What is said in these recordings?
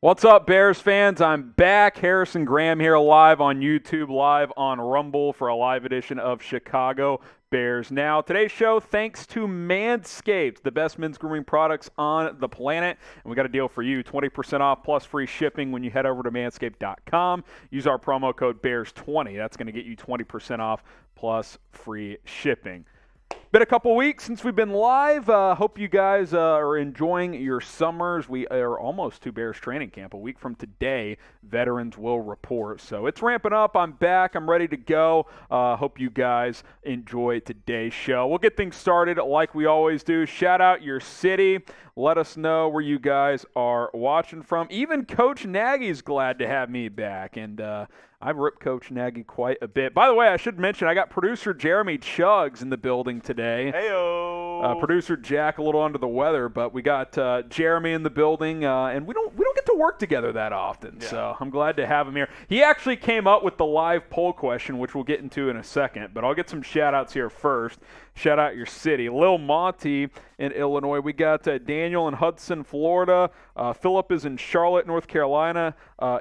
What's up, Bears fans? I'm back. Harrison Graham here, live on YouTube, live on Rumble for a live edition of Chicago Bears Now. Today's show, thanks to Manscaped, the best men's grooming products on the planet. And we got a deal for you, 20% off plus free shipping when you head over to manscaped.com. Use our promo code BEARS20. That's going to get you 20% off plus free shipping. Been a couple weeks since we've been live. Hope you guys are enjoying your summers. We are almost to Bears training camp. A week from today, veterans will report. So it's ramping up. I'm back. I'm ready to go. Hope you guys enjoy today's show. We'll get things started like we always do. Shout out your city. Let us know where you guys are watching from. Even Coach Nagy's glad to have me back. And I've ripped Coach Nagy quite a bit. By the way, I should mention I got producer Jeremy Chuggs in the building today. Heyo. Producer Jack a little under the weather, but we got Jeremy in the building, and we don't get to work together that often. Yeah. So I'm glad to have him here. He actually came up with the live poll question, which we'll get into in a second. But I'll get some shout outs here first. Shout out your city. Lil Monty in Illinois. We got Daniel in Hudson, Florida. Philip is in Charlotte, North Carolina.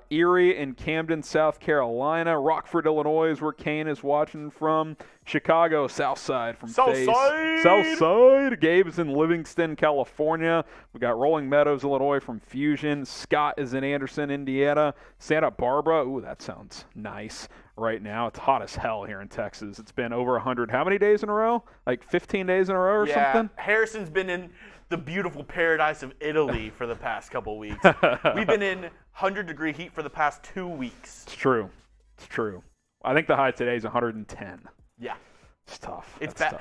Erie and Camden, South Carolina. Rockford, Illinois is where Kane is watching from. Chicago, South Side from Face. South Side. Gabe is in Livingston, California. We got Rolling Meadows, Illinois from Fusion. Scott is in Anderson, Indiana. Santa Barbara. Ooh, that sounds nice. Right now, it's hot as hell here in Texas. It's been over 100. How many days in a row? Like 15 days in a row or something? Harrison's been in the beautiful paradise of Italy for the past couple weeks. We've been in 100-degree heat for the past 2 weeks. It's true. It's true. I think the high today is 110. Yeah. It's tough. It's bad.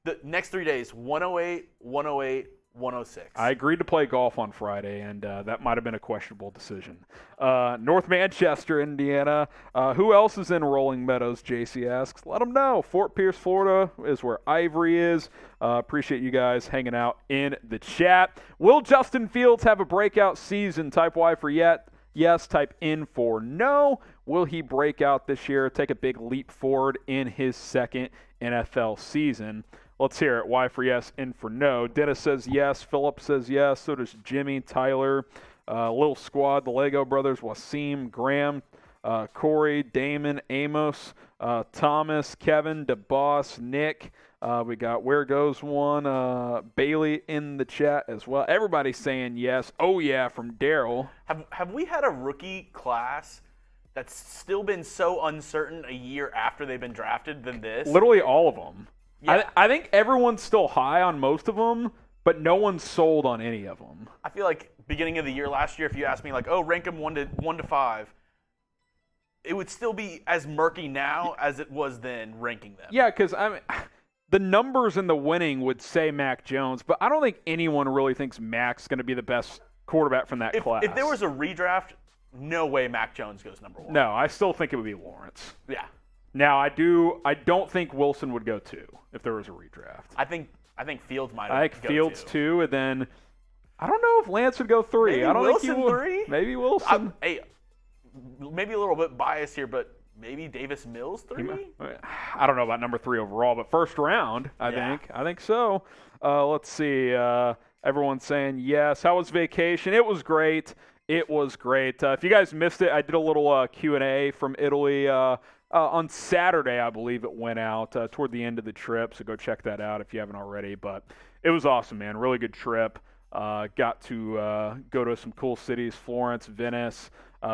The next 3 days, 108, 108, 106. I agreed to play golf on Friday, and that might have been a questionable decision. North Manchester, Indiana. Who else is in Rolling Meadows, JC asks. Let them know. Fort Pierce, Florida is where Ivory is. Appreciate you guys hanging out in the chat. Will Justin Fields have a breakout season? Type Y for yes. Type N for no. Will he break out this year, take a big leap forward in his second NFL season? Let's hear it. Y for yes, N for no. Dennis says yes. Philip says yes. So does Jimmy, Tyler, Little Squad, the Lego Brothers, Wasim, Graham, Corey, Damon, Amos, Thomas, Kevin, DeBoss, Nick. We got Where Goes One, Bailey in the chat as well. Everybody's saying yes. Oh, yeah, from Daryl. Have we had a rookie class that's still been so uncertain a year after they've been drafted than this? Literally all of them. Yeah. I think everyone's still high on most of them, but no one's sold on any of them. I feel like beginning of the year last year, if you asked me, like, rank them 1 to 5, it would still be as murky now as it was then ranking them. Yeah, because the numbers in the winning would say Mac Jones, but I don't think anyone really thinks Mac's going to be the best quarterback from that class. If there was a redraft, no way Mac Jones goes number 1. No, I still think it would be Lawrence. Yeah. Now, I don't think Wilson would go 2 if there was a redraft. I think Fields might I think Fields 2, and then I don't know if Lance would go 3. Maybe I don't Wilson think he would. 3? Maybe Wilson. Maybe a little bit biased here, but maybe Davis Mills 3? I don't know about number 3 overall, but first round, I think so. Let's see. Everyone's saying yes. How was vacation? It was great. It was great. If you guys missed it, I did a little Q&A from Italy on Saturday, I believe it went out toward the end of the trip, so go check that out if you haven't already. But it was awesome, man. Really good trip. Got to go to some cool cities, Florence, Venice.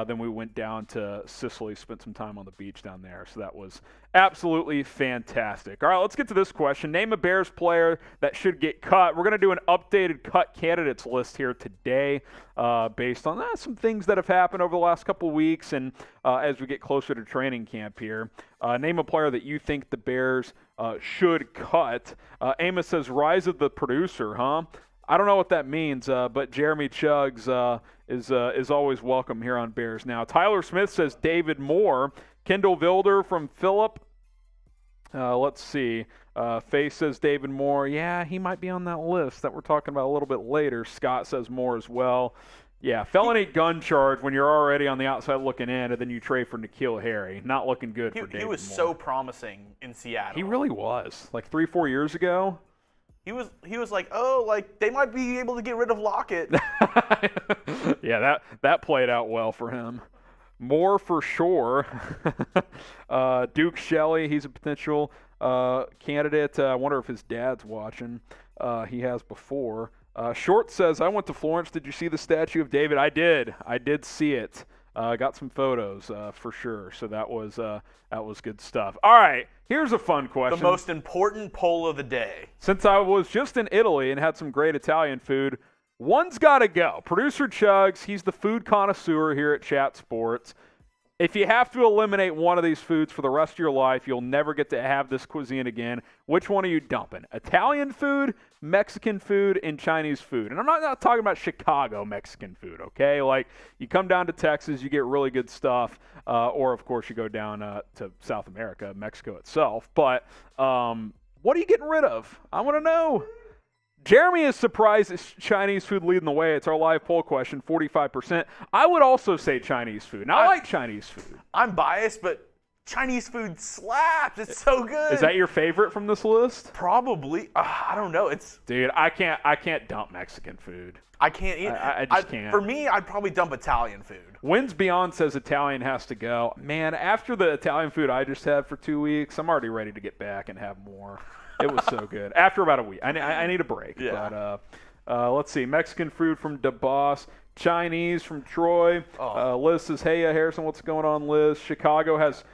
Then we went down to Sicily, spent some time on the beach down there. So that was absolutely fantastic. All right, let's get to this question. Name a Bears player that should get cut. We're going to do an updated cut candidates list here today based on some things that have happened over the last couple of weeks and as we get closer to training camp here. Name a player that you think the Bears should cut. Amos says, rise of the producer, huh? I don't know what that means, but Jeremy Chuggs is always welcome here on Bears Now. Tyler Smith says David Moore. Kendall Vilder from Phillip. Let's see. Faye says David Moore. Yeah, he might be on that list that we're talking about a little bit later. Scott says Moore as well. Yeah, felony gun charge when you're already on the outside looking in, and then you trade for N'Keal Harry. Not looking good for David Moore. He was so promising in Seattle. He really was. Like 3-4 years ago. He was like, oh, like they might be able to get rid of Lockett. Yeah, that played out well for him. More for sure. Duke Shelley, he's a potential candidate. I wonder if his dad's watching. He has before. Short says, I went to Florence. Did you see the statue of David? I did. I did see it. Got some photos for sure. So that was good stuff. All right, here's a fun question. The most important poll of the day. Since I was just in Italy and had some great Italian food, one's got to go. Producer Chugs, he's the food connoisseur here at Chat Sports. If you have to eliminate one of these foods for the rest of your life, you'll never get to have this cuisine again. Which one are you dumping? Italian food, Mexican food, and Chinese food. And I'm not talking about Chicago Mexican food, okay? Like, you come down to Texas, you get really good stuff. Or, of course, you go down to South America, Mexico itself. But what are you getting rid of? I want to know. Jeremy is surprised it's Chinese food leading the way. It's our live poll question, 45%. I would also say Chinese food. And I like Chinese food. I'm biased, but Chinese food slaps. It's so good. Is that your favorite from this list? Probably. I don't know. Dude, I can't dump Mexican food. I can't eat. I just can't. For me, I'd probably dump Italian food. Wins Beyond says Italian has to go. Man, after the Italian food I just had for 2 weeks, I'm already ready to get back and have more. It was so good. After about a week. I need a break. Yeah. But let's see. Mexican food from DeBoss. Chinese from Troy. Liz says, hey, Harrison, what's going on, Liz? Chicago has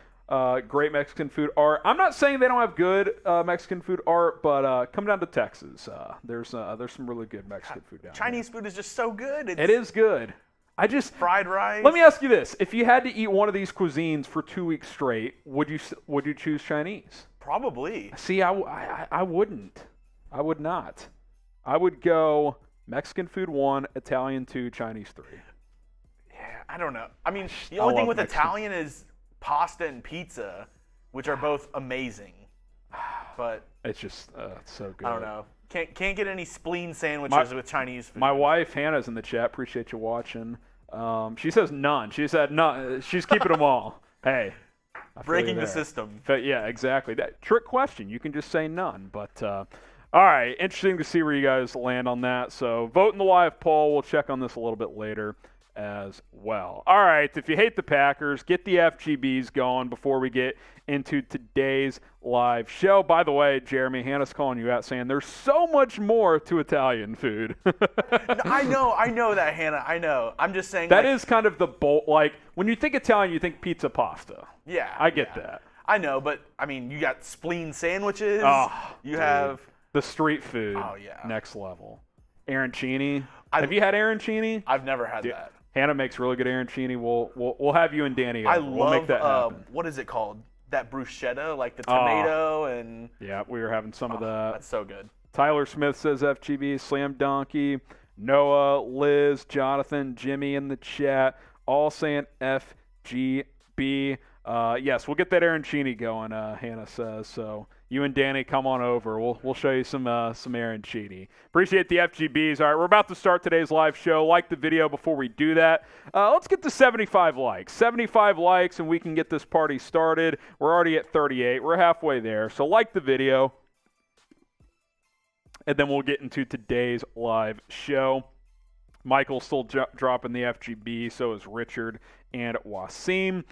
great Mexican food art. I'm not saying they don't have good Mexican food art, but come down to Texas. There's some really good Mexican food down Chinese food is just so good. It is good. Fried rice. Let me ask you this. If you had to eat one of these cuisines for 2 weeks straight, would you choose Chinese? Probably. See, I wouldn't. I would not. I would go Mexican food 1, Italian 2, Chinese 3. Yeah, I don't know. I mean, the only thing with Italian is pasta and pizza, which are both amazing. But it's just it's so good. I don't know. Can't get any spleen sandwiches with Chinese food. My wife Hannah's in the chat. Appreciate you watching. She says none. She said none. She's keeping them all. Hey. Breaking the system. But yeah, exactly. That trick question. You can just say none. But all right, interesting to see where you guys land on that. So vote in the live poll. We'll check on this a little bit later as well. All right, if you hate the Packers, get the FGBs going before we get into today's live show. By the way, Jeremy, Hannah's calling you out saying there's so much more to Italian food. I know that, Hannah. I know. I'm just saying that is kind of the like when you think Italian, you think pizza pasta. Yeah. I get that. I know, but I mean, you got spleen sandwiches. You have the street food. Oh yeah. Next level. Arancini. Have you had arancini? I've never had that. Hannah makes really good arancini. We'll have you and Danny over. We'll make that happen. What is it called? That bruschetta, like the tomato and. Yeah, we were having some of that. That's so good. Tyler Smith says FGB, Slam Donkey, Noah, Liz, Jonathan, Jimmy in the chat, all saying FGB. Yes, we'll get that arancini going. Hannah says so. You and Danny come on over. We'll show you some arancini. Appreciate the FGBs. All right, we're about to start today's live show. Like the video before we do that. Let's get to 75 likes. 75 likes, and we can get this party started. We're already at 38. We're halfway there. So like the video, and then we'll get into today's live show. Michael's still dropping the FGB, so is Richard and Wasim.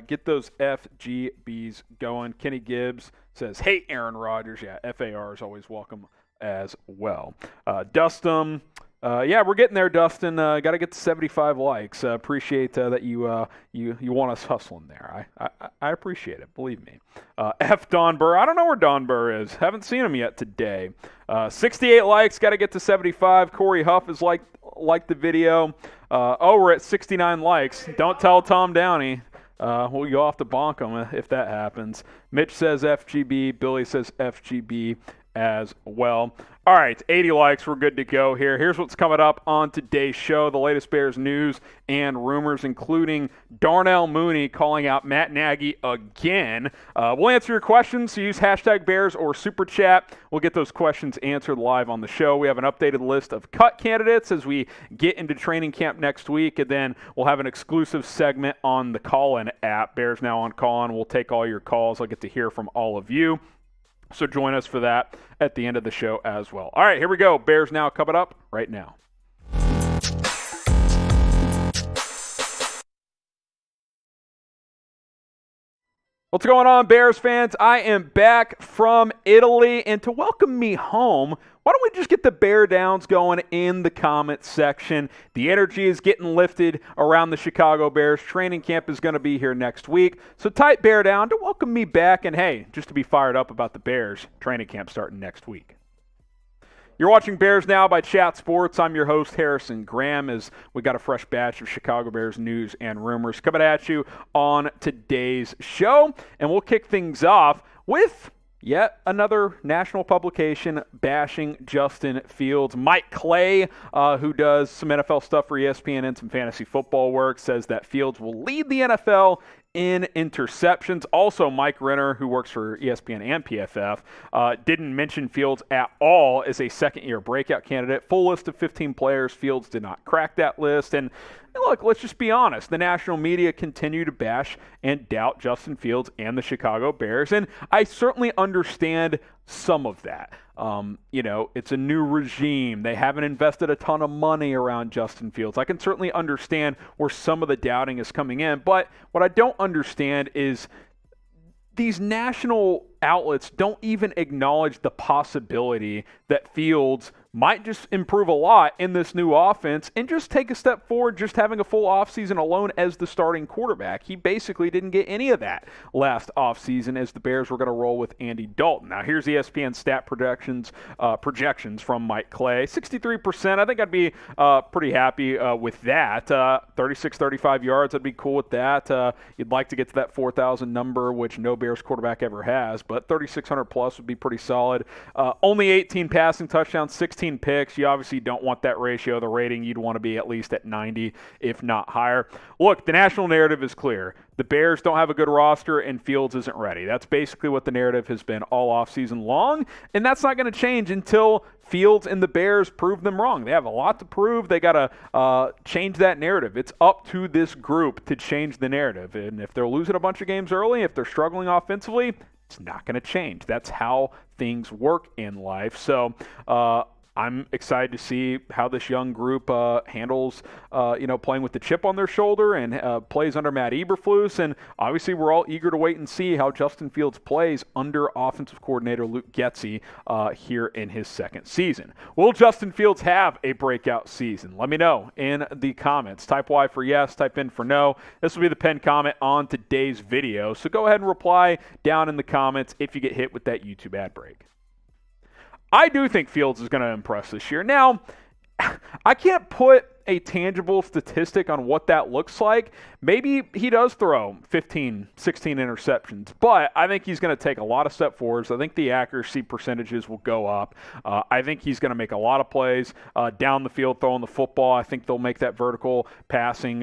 Get those FGBs going. Kenny Gibbs says, hey, Aaron Rodgers. Yeah, FAR is always welcome as well. Dustin, yeah, we're getting there, Dustin. Got to get to 75 likes. Appreciate that you want us hustling there. I appreciate it, believe me. F. Don Burr. I don't know where Don Burr is. Haven't seen him yet today. 68 likes. Got to get to 75. Corey Huff is like the video. We're at 69 likes. Don't tell Tom Downey. We'll go off to bonk him if that happens. Mitch says FGB. Billy says FGB as well. All right, 80 likes. We're good to go here. Here's what's coming up on today's show. The latest Bears news and rumors, including Darnell Mooney calling out Matt Nagy again. We'll answer your questions. So use hashtag Bears or Super Chat. We'll get those questions answered live on the show. We have an updated list of cut candidates as we get into training camp next week. And then we'll have an exclusive segment on the call-in app. Bears Now on Call-In. We'll take all your calls. I'll get to hear from all of you. So join us for that at the end of the show as well. All right, here we go. Bears Now coming up right now. What's going on, Bears fans? I am back from Italy, and to welcome me home, why don't we just get the Bear Downs going in the comment section? The energy is getting lifted around the Chicago Bears. Training camp is going to be here next week, so type Bear Down to welcome me back, and hey, just to be fired up about the Bears. Training camp starting next week. You're watching Bears Now by Chat Sports. I'm your host, Harrison Graham, as we got a fresh batch of Chicago Bears news and rumors coming at you on today's show. And we'll kick things off with yet another national publication bashing Justin Fields. Mike Clay, who does some NFL stuff for ESPN and some fantasy football work, says that Fields will lead the NFL in interceptions. Also, Mike Renner, who works for ESPN and PFF, didn't mention Fields at all as a second-year breakout candidate. Full list of 15 players. Fields did not crack that list. And look, let's just be honest. The national media continue to bash and doubt Justin Fields and the Chicago Bears, and I certainly understand some of that. It's a new regime. They haven't invested a ton of money around Justin Fields. I can certainly understand where some of the doubting is coming in, but what I don't understand is these national outlets don't even acknowledge the possibility that Fields might just improve a lot in this new offense and just take a step forward just having a full offseason alone as the starting quarterback. He basically didn't get any of that last offseason as the Bears were going to roll with Andy Dalton. Now, here's ESPN stat projections from Mike Clay. 63%, I think I'd be pretty happy with that. 36, 35 yards, I'd be cool with that. You'd like to get to that 4,000 number, which no Bears quarterback ever has, but 3,600 plus would be pretty solid. Only 18 passing touchdowns, 16 picks. You obviously don't want that ratio. The rating, you'd want to be at least at 90, if not higher. Look, the national narrative is clear. The Bears don't have a good roster, and Fields isn't ready. That's basically what the narrative has been all offseason long, and that's not going to change until Fields and the Bears prove them wrong. They have a lot to prove. They got to change that narrative. It's up to this group to change the narrative, and if they're losing a bunch of games early, if they're struggling offensively, it's not going to change. That's how things work in life. So, I'm excited to see how this young group handles, playing with the chip on their shoulder and plays under Matt Eberflus. And obviously, we're all eager to wait and see how Justin Fields plays under offensive coordinator Luke Getsy here in his second season. Will Justin Fields have a breakout season? Let me know in the comments. Type Y for yes, type in for no. This will be the pinned comment on today's video. So go ahead and reply down in the comments if you get hit with that YouTube ad break. I do think Fields is going to impress this year. Now, I can't put a tangible statistic on what that looks like. Maybe he does throw 15, 16 interceptions, but I think he's going to take a lot of step forwards. I think the accuracy percentages will go up. I think he's going to make a lot of plays down the field throwing the football. I think they'll make that vertical passing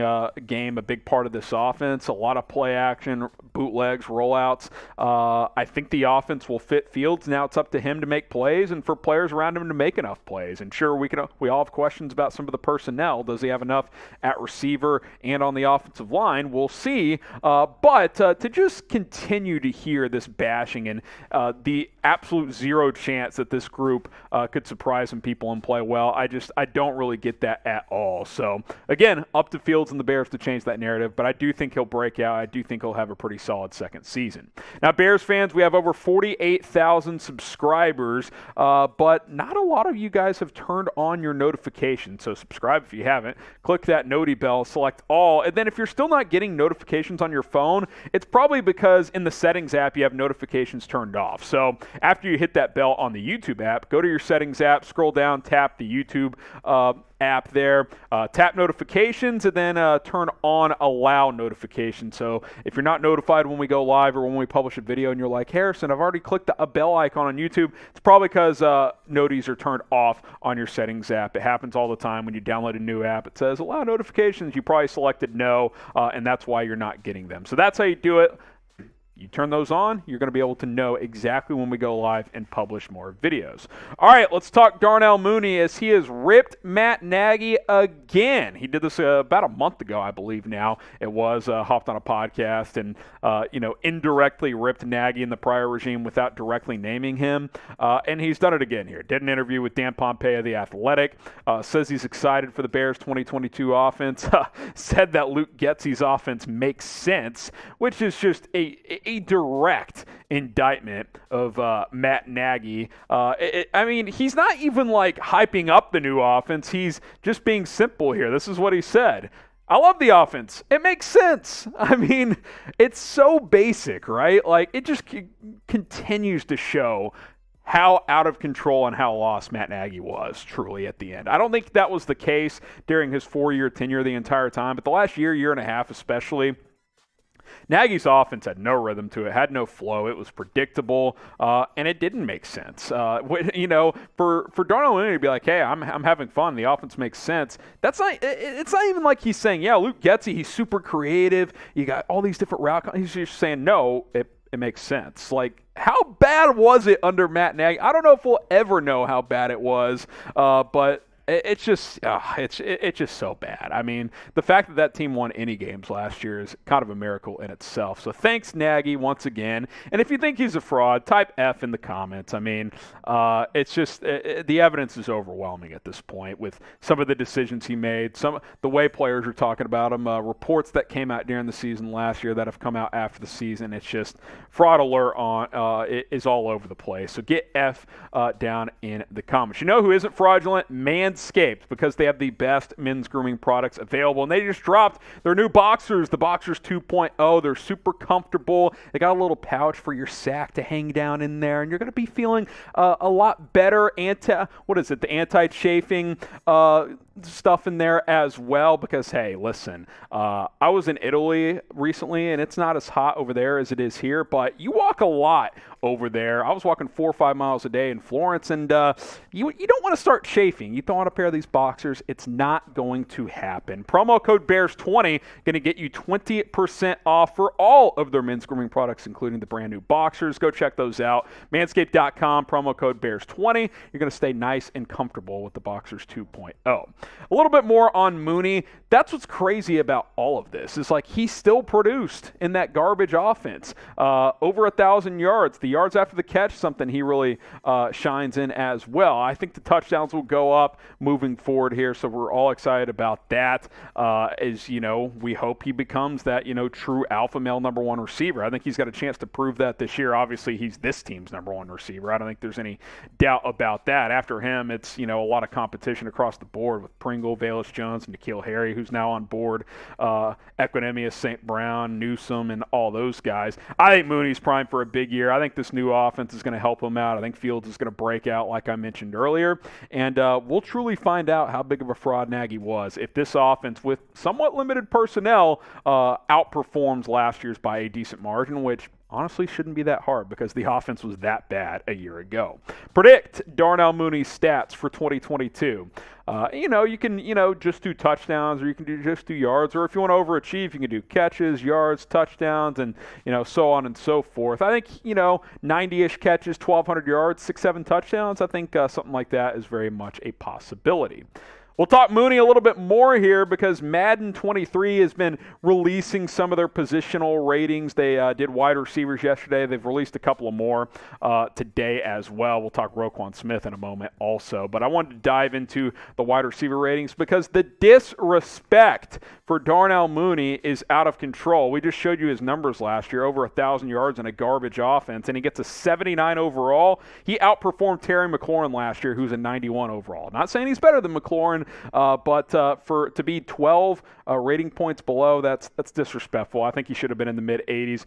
game a big part of this offense. A lot of play action, bootlegs, rollouts. I think the offense will fit Fields. Now it's up to him to make plays and for players around him to make enough plays. And sure, we all have questions about some of the personnel. Does he have enough at receiver and on the offensive line? We'll see. But to just continue to hear this bashing and the absolute zero chance that this group could surprise some people and play well, I don't really get that at all. So, again, up to Fields and the Bears to change that narrative, but I do think he'll break out. I do think he'll have a pretty solid second season. Now, Bears fans, we have over 48,000 subscribers, but not a lot of you guys have turned on your notifications. So subscribe if you haven't. Click that noti bell, select all, and then if you're still not getting notifications on your phone, it's probably because in the settings app you have notifications turned off. So after you hit that bell on the YouTube app, go to your settings app, scroll down, tap the YouTube app there, tap notifications, and then turn on allow notifications. So if you're not notified when we go live or when we publish a video and you're like, Harrison, I've already clicked a bell icon on YouTube, it's probably because noties are turned off on your settings app. It happens all the time when you download a new app. It says allow notifications. You probably selected no, and that's why you're not getting them. So that's how you do it. You turn those on, you're going to be able to know exactly when we go live and publish more videos. All right, let's talk Darnell Mooney as he has ripped Matt Nagy again. He did this about a month ago, I believe now. It was hopped on a podcast and, indirectly ripped Nagy in the prior regime without directly naming him. And he's done it again here. Did an interview with Dan Pompei of The Athletic. Says he's excited for the Bears' 2022 offense. Said that Luke Getsy's offense makes sense, which is just a direct indictment of Matt Nagy. He's not even like hyping up the new offense. He's just being simple here. This is what he said. I love the offense. It makes sense. I mean, it's so basic, right? Like, it just continues to show how out of control and how lost Matt Nagy was truly at the end. I don't think that was the case during his 4-year tenure the entire time, but the last year and a half especially, Nagy's offense had no rhythm to it, had no flow. It was predictable, and it didn't make sense. For Darnell Mooney to be like, hey, I'm having fun. The offense makes sense. It's not even like he's saying, yeah, Luke Getsy, he's super creative. You got all these different route. He's just saying, no, it makes sense. Like, how bad was it under Matt Nagy? I don't know if we'll ever know how bad it was, but it's just so bad. I mean, the fact that team won any games last year is kind of a miracle in itself. So thanks, Nagy, once again. And if you think he's a fraud, type F in the comments. I mean, it's just the evidence is overwhelming at this point with some of the decisions he made, the way players are talking about him, reports that came out during the season last year that have come out after the season. It's just fraud alert on it is all over the place. So get F down in the comments. You know who isn't fraudulent? Manscaped, because they have the best men's grooming products available, and they just dropped their new Boxers, the Boxers 2.0. They're super comfortable. They got a little pouch for your sack to hang down in there, and you're going to be feeling a lot better. The anti-chafing stuff in there as well, because hey, listen, I was in Italy recently, and it's not as hot over there as it is here, but you walk a lot over there. I was walking 4 or 5 miles a day in Florence, and you don't want to start chafing. You throw on a pair of these Boxers, it's not going to happen. Promo code BEARS20 going to get you 20% off for all of their men's grooming products, including the brand new Boxers. Go check those out. Manscaped.com, promo code BEARS20. You're going to stay nice and comfortable with the Boxers 2.0. A little bit more on Mooney. That's what's crazy about all of this. Is like he still produced in that garbage offense. Over 1,000 yards. The yards after the catch, something he really shines in as well. I think the touchdowns will go up moving forward here, so we're all excited about that. We hope he becomes that, true alpha male number one receiver. I think he's got a chance to prove that this year. Obviously, he's this team's number one receiver. I don't think there's any doubt about that. After him, it's, a lot of competition across the board with Pringle, Velus Jones, and N'Keal Harry, who's now on board, Equinemius, St. Brown, Newsome, and all those guys. I think Mooney's primed for a big year. I think this new offense is going to help him out. I think Fields is going to break out like I mentioned earlier, and we'll truly find out how big of a fraud Nagy was if this offense, with somewhat limited personnel, outperforms last year's by a decent margin, which honestly shouldn't be that hard because the offense was that bad a year ago. Predict Darnell Mooney's stats for 2022. You can, just do touchdowns, or you can just do yards, or if you want to overachieve, you can do catches, yards, touchdowns, and, so on and so forth. I think, 90-ish catches, 1,200 yards, 6-7 touchdowns. I think something like that is very much a possibility. We'll talk Mooney a little bit more here because Madden 23 has been releasing some of their positional ratings. They did wide receivers yesterday. They've released a couple of more today as well. We'll talk Roquan Smith in a moment also. But I wanted to dive into the wide receiver ratings because the disrespect for Darnell Mooney is out of control. We just showed you his numbers last year, over 1,000 yards and a garbage offense, and he gets a 79 overall. He outperformed Terry McLaurin last year, who's a 91 overall. Not saying he's better than McLaurin, but to be 12 rating points below, that's disrespectful. I think he should have been in the mid-80s.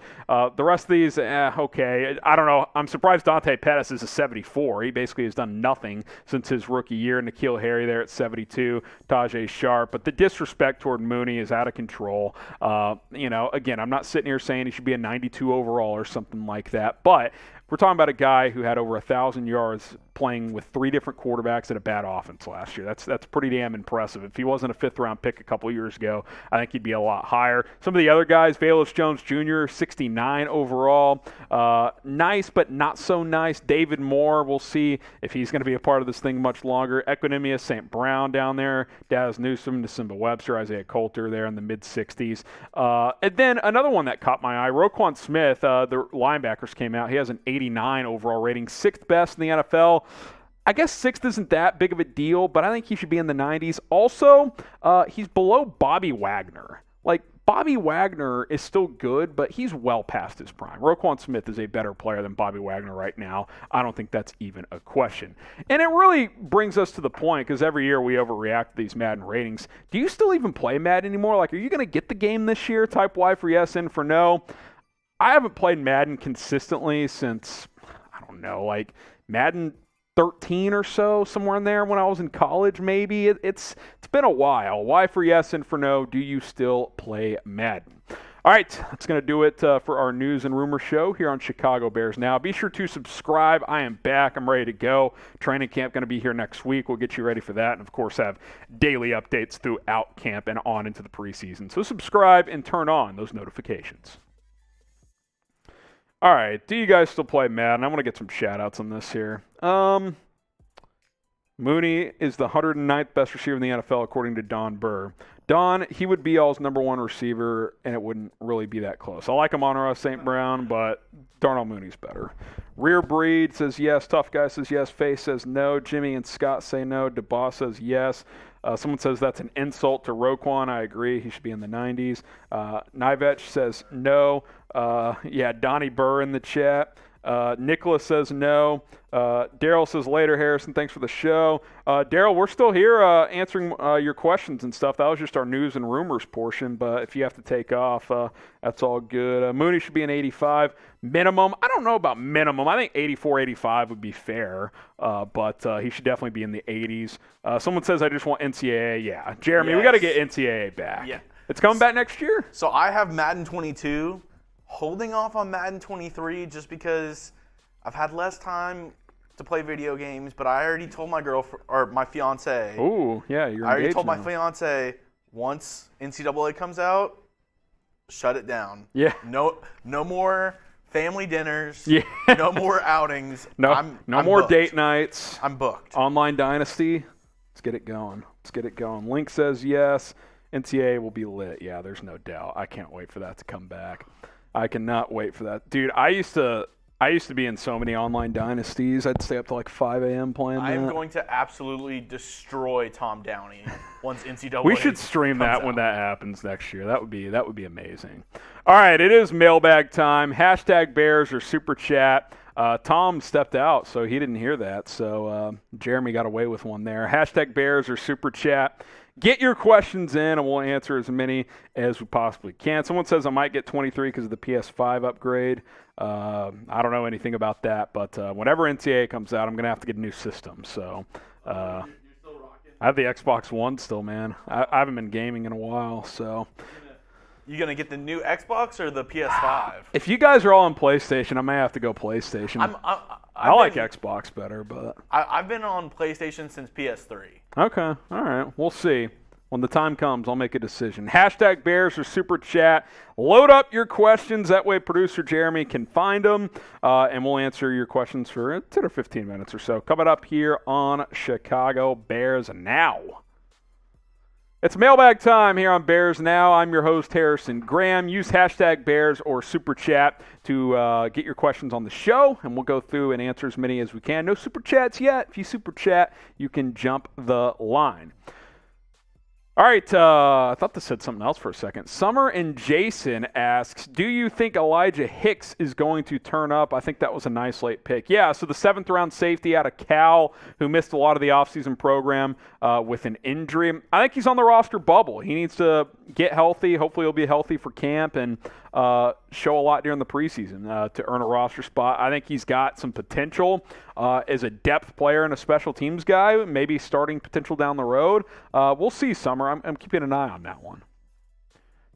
The rest of these, okay. I don't know. I'm surprised Dante Pettis is a 74. He basically has done nothing since his rookie year. N'Keal Harry there at 72, Tajay Sharp. But the disrespect toward Mooney is out of control. Again, I'm not sitting here saying he should be a 92 overall or something like that, but we're talking about a guy who had over 1,000 yards playing with 3 different quarterbacks and a bad offense last year. That's pretty damn impressive. If he wasn't a 5th-round pick a couple years ago, I think he'd be a lot higher. Some of the other guys, Velus Jones Jr., 69 overall. Nice, but not so nice. David Moore, we'll see if he's going to be a part of this thing much longer. Equinemius St. Brown down there. Daz Newsome, December Webster, Isaiah Coulter there in the mid-60s. And then another one that caught my eye, Roquan Smith, the linebackers came out. He has an 89 overall rating, 6th best in the NFL. I guess 6th isn't that big of a deal, but I think he should be in the 90s. Also, he's below Bobby Wagner. Like, Bobby Wagner is still good, but he's well past his prime. Roquan Smith is a better player than Bobby Wagner right now. I don't think that's even a question. And it really brings us to the point, because every year we overreact to these Madden ratings. Do you still even play Madden anymore? Like, are you going to get the game this year? Type Y for yes, N for no. I haven't played Madden consistently since, I don't know, like Madden 13 or so, somewhere in there when I was in college maybe. It's been a while. Y for yes and for no, do you still play Madden? All right, that's going to do it for our news and rumor show here on Chicago Bears Now. Be sure to subscribe. I am back. I'm ready to go. Training camp going to be here next week. We'll get you ready for that and, of course, have daily updates throughout camp and on into the preseason. So subscribe and turn on those notifications. All right, do you guys still play Madden? I want to get some shout-outs on this here. Mooney is the 109th best receiver in the NFL, according to Don Burr. Don, he would be y'all's #1 receiver, and it wouldn't really be that close. I like Amon-Ra St. Brown, but Darnell Mooney's better. Rear Breed says yes. Tough Guy says yes. Face says no. Jimmy and Scott say no. DeBoss says yes. Someone says that's an insult to Roquan. I agree. He should be in the 90s. Nivech says no. Yeah, Donnie Burr in the chat. Nicholas says no. Daryl says later, Harrison. Thanks for the show. Daryl, we're still here answering your questions and stuff. That was just our news and rumors portion, but if you have to take off, that's all good. Mooney should be an 85 minimum. I don't know about minimum. I think 84, 85 would be fair, but he should definitely be in the 80s. Someone says I just want NCAA. Yeah, Jeremy, we got to get NCAA back. Yeah. It's coming back next year? So I have Madden 22. Holding off on Madden 23 just because I've had less time to play video games, but I already told my girlfriend or my fiance. Ooh, yeah, you're engaged I already told now. my fiance once NCAA comes out, shut it down. Yeah. No more family dinners. Yeah. No more outings. No I'm more booked. date nights. I'm booked. Online Dynasty. Let's get it going. Link says yes. NCAA will be lit. Yeah, there's no doubt. I can't wait for that to come back. I cannot wait for that. Dude, I used to be in so many online dynasties. I'd stay up to like 5 a.m. playing I am that. going to absolutely destroy Tom Downey once NCAA We should stream that out. when that happens next year. That would be amazing. All right, it is mailbag time. Hashtag Bears or Super Chat. Tom stepped out, so he didn't hear that. So Jeremy got away with one there. Hashtag Bears or Super Chat. Get your questions in, and we'll answer as many as we possibly can. Someone says I might get 23 because of the PS5 upgrade. I don't know anything about that, but whenever NCAA comes out, I'm going to have to get a new system. So I have the Xbox One still, man. I haven't been gaming in a while, so. You going to get the new Xbox or the PS5? If you guys are all on PlayStation, I may have to go PlayStation. I like Xbox better, but I've been on PlayStation since PS3. Okay, all right. We'll see. When the time comes, I'll make a decision. Hashtag Bears or Super Chat. Load up your questions. That way producer Jeremy can find them, and we'll answer your questions for 10 or 15 minutes or so. Coming up here on Chicago Bears Now. It's mailbag time here on Bears Now. I'm your host, Harrison Graham. Use hashtag Bears or Super Chat to get your questions on the show, and we'll go through and answer as many as we can. No Super Chats yet. If you Super Chat, you can jump the line. All right, I thought this said something else for a second. Summer and Jason asks, do you think Elijah Hicks is going to turn up? I think that was a nice late pick. Yeah, so the 7th-round safety out of Cal who missed a lot of the offseason program with an injury. I think he's on the roster bubble. He needs to get healthy. Hopefully he'll be healthy for camp and show a lot during the preseason to earn a roster spot. I think he's got some potential as a depth player and a special teams guy, maybe starting potential down the road. We'll see, Summer. I'm keeping an eye on that one.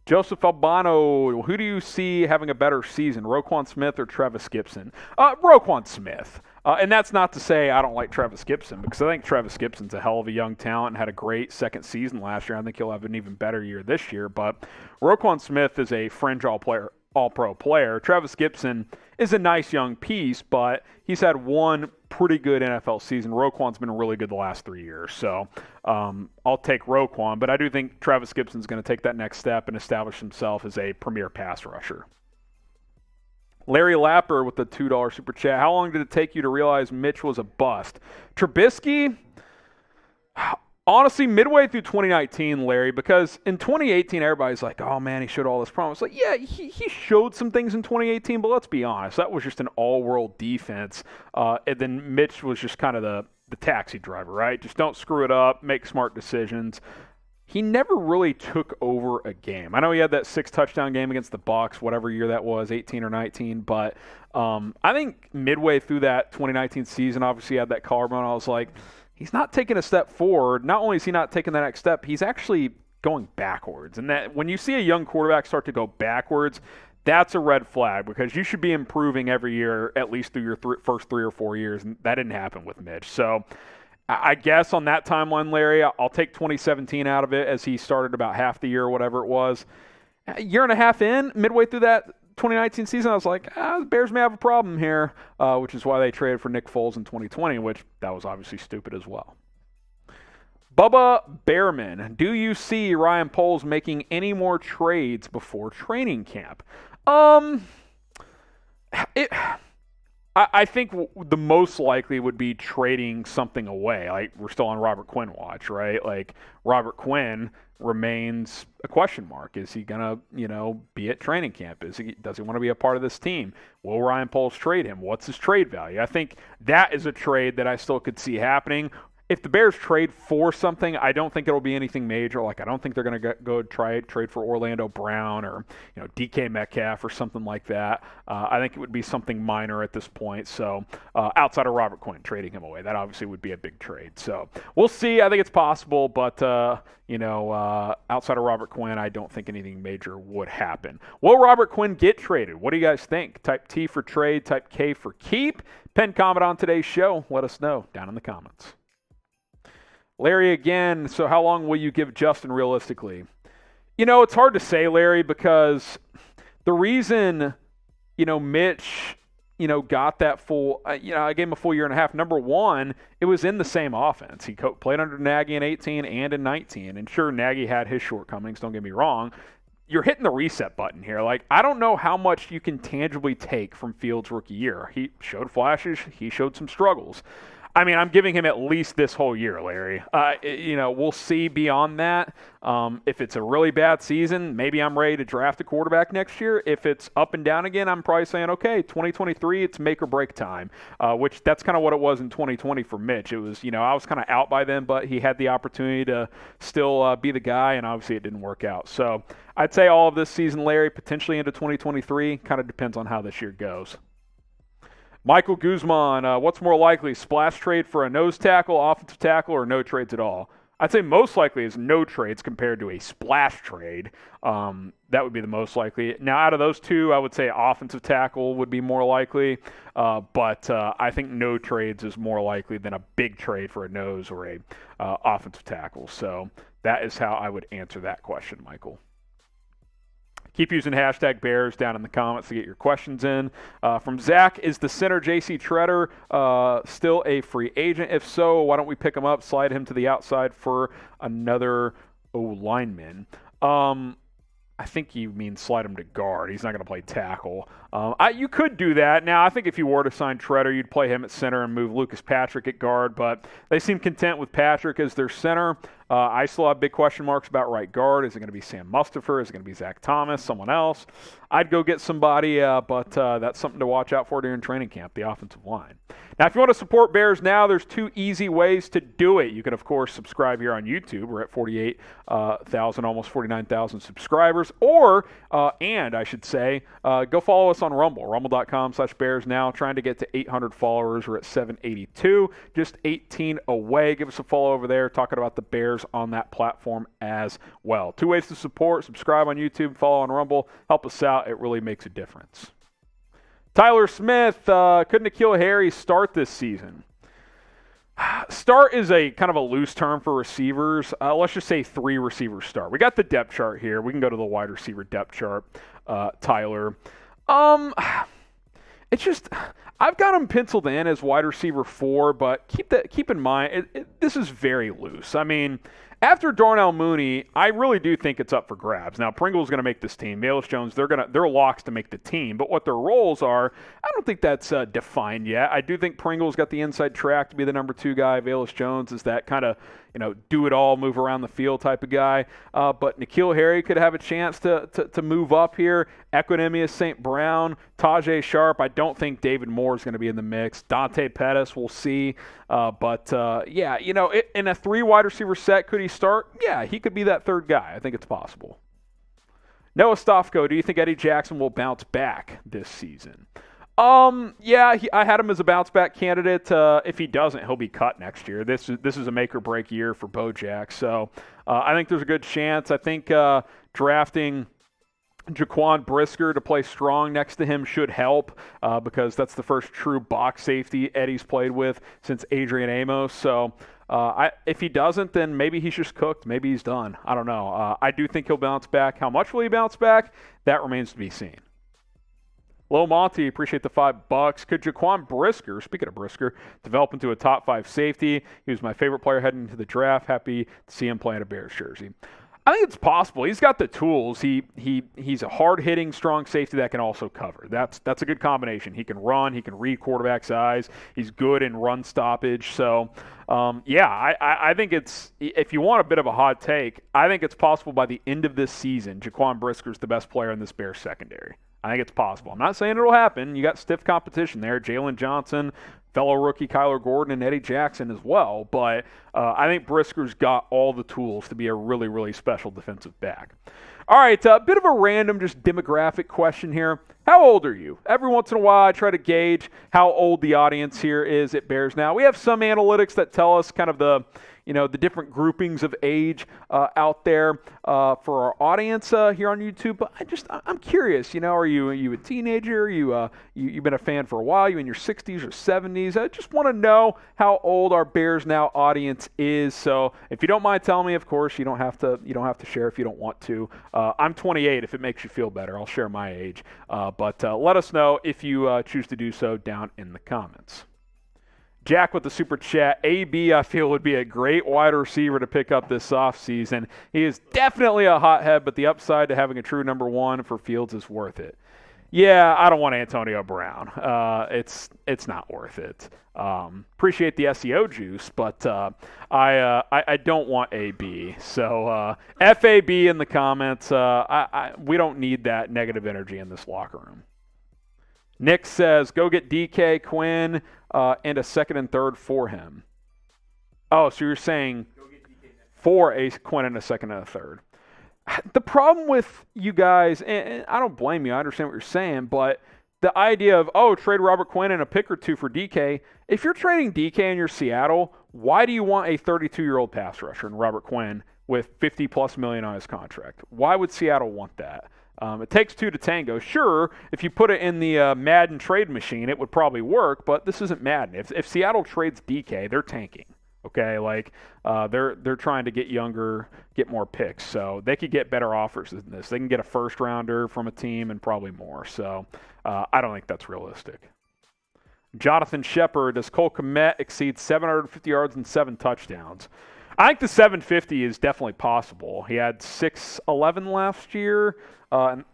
Joseph Albano, who do you see having a better season, Roquan Smith or Travis Gibson? Roquan Smith. And that's not to say I don't like Travis Gibson, because I think Travis Gibson's a hell of a young talent and had a great second season last year. I think he'll have an even better year this year. But Roquan Smith is a fringe all-pro player. Travis Gibson is a nice young piece, but he's had one pretty good NFL season. Roquan's been really good the last 3 years. So I'll take Roquan, but I do think Travis Gibson's going to take that next step and establish himself as a premier pass rusher. Larry Lapper with the $2 super chat. How long did it take you to realize Mitch was a bust? Trubisky, honestly, midway through 2019, Larry, because in 2018, everybody's like, oh, man, he showed all this promise. Like, yeah, he showed some things in 2018, but let's be honest. That was just an all-world defense. And then Mitch was just kind of the taxi driver, right? Just don't screw it up, make smart decisions. He never really took over a game. I know he had that 6-touchdown game against the Bucs, whatever year that was, 18 or 19. But I think midway through that 2019 season, obviously he had that collarbone. I was like, he's not taking a step forward. Not only is he not taking the next step, he's actually going backwards. And that when you see a young quarterback start to go backwards, that's a red flag, because you should be improving every year, at least through your first 3 or 4 years. And that didn't happen with Mitch. So I guess on that timeline, Larry, I'll take 2017 out of it, as he started about half the year or whatever it was. A year and a half in, midway through that 2019 season, I was like, the Bears may have a problem here, which is why they traded for Nick Foles in 2020, which that was obviously stupid as well. Bubba Behrman, do you see Ryan Poles making any more trades before training camp? I think the most likely would be trading something away. Like, we're still on Robert Quinn watch, right? Like, Robert Quinn remains a question mark. Is he going to, be at training camp? Does he want to be a part of this team? Will Ryan Poles trade him? What's his trade value? I think that is a trade that I still could see happening. If the Bears trade for something, I don't think it'll be anything major. Like, I don't think they're going to go trade for Orlando Brown or DK Metcalf or something like that. I think it would be something minor at this point. So outside of Robert Quinn, trading him away, that obviously would be a big trade. So we'll see. I think it's possible, but outside of Robert Quinn, I don't think anything major would happen. Will Robert Quinn get traded? What do you guys think? Type T for trade, type K for keep. Pen comment on today's show. Let us know down in the comments. Larry again, so how long will you give Justin realistically? It's hard to say, Larry, because the reason, Mitch, got that full, I gave him a full year and a half. Number one, it was in the same offense. He played under Nagy in 18 and in 19. And sure, Nagy had his shortcomings, don't get me wrong. You're hitting the reset button here. Like, I don't know how much you can tangibly take from Fields' rookie year. He showed flashes. He showed some struggles. I mean, I'm giving him at least this whole year, Larry. We'll see beyond that. If it's a really bad season, maybe I'm ready to draft a quarterback next year. If it's up and down again, I'm probably saying, okay, 2023, it's make or break time, which that's kind of what it was in 2020 for Mitch. It was, I was kind of out by then, but he had the opportunity to still be the guy, and obviously it didn't work out. So I'd say all of this season, Larry, potentially into 2023, kind of depends on how this year goes. Michael Guzman, what's more likely, splash trade for a nose tackle, offensive tackle, or no trades at all? I'd say most likely is no trades compared to a splash trade. That would be the most likely. Now, out of those two, I would say offensive tackle would be more likely, but I think no trades is more likely than a big trade for a nose or a offensive tackle. So that is how I would answer that question, Michael. Keep using hashtag Bears down in the comments to get your questions in. From Zach, is the center J.C. Treader still a free agent? If so, why don't we pick him up, slide him to the outside for another O-lineman? I think you mean slide him to guard. He's not going to play tackle. You could do that. Now, I think if you were to sign Treader, you'd play him at center and move Lucas Patrick at guard, but they seem content with Patrick as their center. I still have big question marks about right guard. Is it going to be Sam Mustipher? Is it going to be Zach Thomas? Someone else? I'd go get somebody, but that's something to watch out for during training camp, the offensive line. Now, if you want to support Bears Now, there's two easy ways to do it. You can, of course, subscribe here on YouTube. We're at 48,000, almost 49,000 subscribers. Or, and I should say, go follow us us on Rumble, rumble.com/Bears now, trying to get to 800 followers. We're at 782, just 18 away. Give us a follow over there, talking about the Bears on that platform as well. 2 ways to support: subscribe on YouTube, follow on Rumble. Help us out. It really makes a difference. Tyler Smith, could N'Keal Harry start this season? Start is a kind of a loose term for receivers. Let's just say 3 receivers start. We got the depth chart here. We can go to the wide receiver depth chart, Tyler. It's just, I've got him penciled in as wide receiver 4, but keep in mind, this is very loose. I mean, after Darnell Mooney, I really do think it's up for grabs. Now, Pringle's going to make this team. Velus Jones, they're locks to make the team. But what their roles are, I don't think that's defined yet. I do think Pringle's got the inside track to be the number 2 guy. Velus Jones is that kind of, do it all, move around the field type of guy. But N'Keal Harry could have a chance to move up here. Equinemius St. Brown, Tajay Sharp. I don't think David Moore is going to be in the mix. Dante Pettis, we'll see. In a 3 wide receiver set, could he start? Yeah, he could be that 3rd guy. I think it's possible. Noah Stofko, do you think Eddie Jackson will bounce back this season? I had him as a bounce back candidate. If he doesn't, he'll be cut next year. This is a make or break year for Bojack. So I think there's a good chance. I think drafting Jaquan Brisker to play strong next to him should help because that's the first true box safety Eddie's played with since Adrian Amos. So if he doesn't, then maybe he's just cooked. Maybe he's done. I don't know. I do think he'll bounce back. How much will he bounce back? That remains to be seen. Lil Monty, appreciate the $5. Could Jaquan Brisker, speaking of Brisker, develop into a top 5 safety? He was my favorite player heading into the draft. Happy to see him playing a Bears jersey. I think it's possible. He's got the tools. He's a hard-hitting, strong safety that can also cover. That's a good combination. He can run. He can read quarterback's eyes. He's good in run stoppage. So, I think it's, if you want a bit of a hot take, I think it's possible by the end of this season, Jaquan Brisker's the best player in this Bears secondary. I think it's possible. I'm not saying it'll happen. You got stiff competition there. Jalen Johnson, fellow rookie Kyler Gordon, and Eddie Jackson as well. But I think Brisker's got all the tools to be a really, really special defensive back. All right, a bit of a random just demographic question here. How old are you? Every once in a while, I try to gauge how old the audience here is at Bears Now. We have some analytics that tell us kind of the different groupings of age out there for our audience here on YouTube. But I'm curious, are you a teenager? You've been a fan for a while? You in your 60s or 70s? I just want to know how old our Bears Now audience is. So if you don't mind telling me, of course, you don't have to share if you don't want to. I'm 28 if it makes you feel better. I'll share my age. But let us know if you choose to do so down in the comments. Jack with the super chat. AB, I feel, would be a great wide receiver to pick up this offseason. He is definitely a hothead, but the upside to having a true number 1 for Fields is worth it. Yeah, I don't want Antonio Brown. It's not worth it. Appreciate the SEO juice, but I don't want AB. So FAB in the comments. We don't need that negative energy in this locker room. Nick says, go get DK, Quinn, and a 2nd and 3rd for him. Oh, so you're saying for a Quinn and a 2nd and a 3rd. The problem with you guys, and I don't blame you, I understand what you're saying, but the idea of, trade Robert Quinn and a pick or 2 for DK, if you're trading DK and you're Seattle, why do you want a 32-year-old pass rusher in Robert Quinn with $50+ million on his contract? Why would Seattle want that? It takes 2 to tango. Sure, if you put it in the Madden trade machine, it would probably work, but this isn't Madden. If Seattle trades DK, they're tanking. Okay, they're trying to get younger, get more picks, so they could get better offers than this. They can get a 1st rounder from a team and probably more. So I don't think that's realistic. Jonathan Shepard, does Cole Kmet exceed 750 yards and 7 touchdowns? I think the 750 is definitely possible. He had 6'11" last year,